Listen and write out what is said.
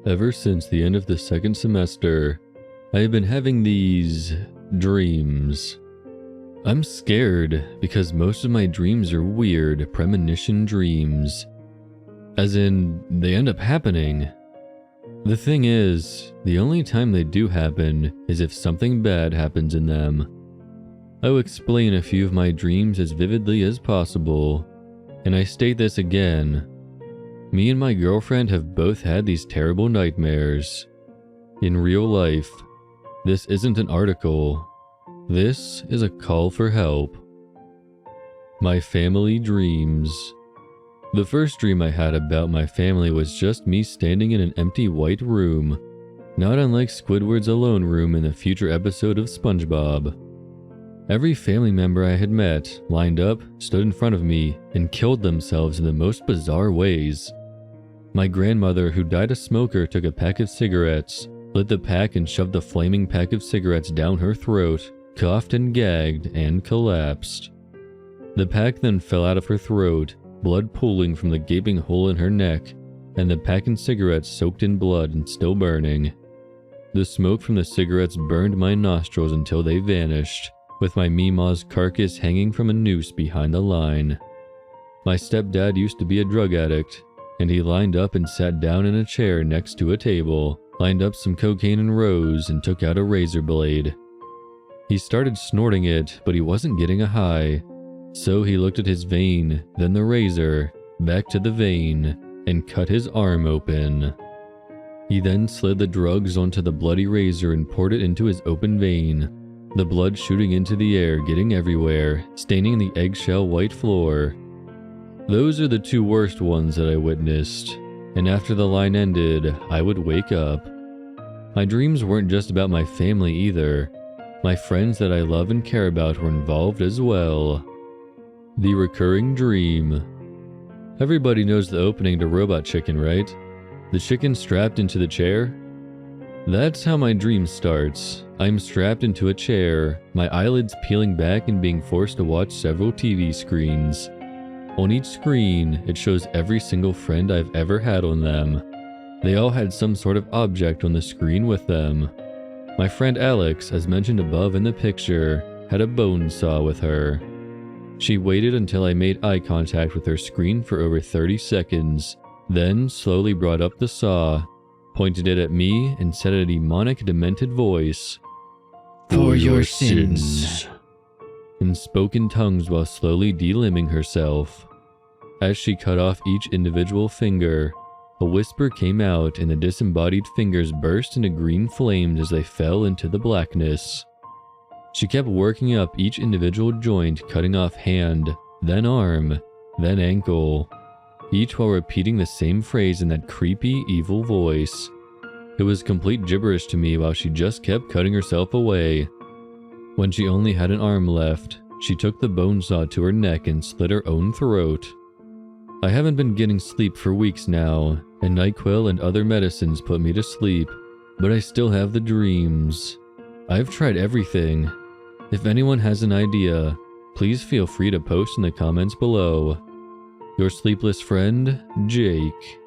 Ever since the end of the second semester, I have been having these dreams. I'm scared because most of my dreams are weird premonition dreams. As in, they end up happening. The thing is, the only time they do happen is if something bad happens in them. I will explain a few of my dreams as vividly as possible, and I state this again. Me and my girlfriend have both had these terrible nightmares. In real life, this isn't an article. This is a call for help. My family dreams. The first dream I had about my family was just me standing in an empty white room, not unlike Squidward's alone room in the future episode of SpongeBob. Every family member I had met lined up, stood in front of me, and killed themselves in the most bizarre ways. My grandmother, who died a smoker, took a pack of cigarettes, lit the pack and shoved the flaming pack of cigarettes down her throat, coughed and gagged, and collapsed. The pack then fell out of her throat, blood pooling from the gaping hole in her neck, and the pack and cigarettes soaked in blood and still burning. The smoke from the cigarettes burned my nostrils until they vanished, with my Meemaw's carcass hanging from a noose behind the line. My stepdad used to be a drug addict, and he lined up and sat down in a chair next to a table, lined up some cocaine in rows, and took out a razor blade. He started snorting it, but he wasn't getting a high, so he looked at his vein, then the razor, back to the vein, and cut his arm open. He then slid the drugs onto the bloody razor and poured it into his open vein, the blood shooting into the air, getting everywhere, staining the eggshell white floor. Those are the two worst ones that I witnessed, and after the line ended, I would wake up. My dreams weren't just about my family either. My friends that I love and care about were involved as well. The recurring dream. Everybody knows the opening to Robot Chicken, right? The chicken strapped into the chair? That's how my dream starts. I'm strapped into a chair, my eyelids peeling back and being forced to watch several TV screens. On each screen, it shows every single friend I've ever had on them. They all had some sort of object on the screen with them. My friend Alex, as mentioned above in the picture, had a bone saw with her. She waited until I made eye contact with her screen for over 30 seconds, then slowly brought up the saw, pointed it at me, and said in a demonic, demented voice, "For your sins," and spoke in tongues while slowly delimbing herself. As she cut off each individual finger, a whisper came out and the disembodied fingers burst into green flames as they fell into the blackness. She kept working up each individual joint, cutting off hand, then arm, then ankle, each while repeating the same phrase in that creepy, evil voice. It was complete gibberish to me while she just kept cutting herself away. When she only had an arm left, she took the bone saw to her neck and slit her own throat. I haven't been getting sleep for weeks now, and NyQuil and other medicines put me to sleep, but I still have the dreams. I've tried everything. If anyone has an idea, please feel free to post in the comments below. Your sleepless friend, Jake.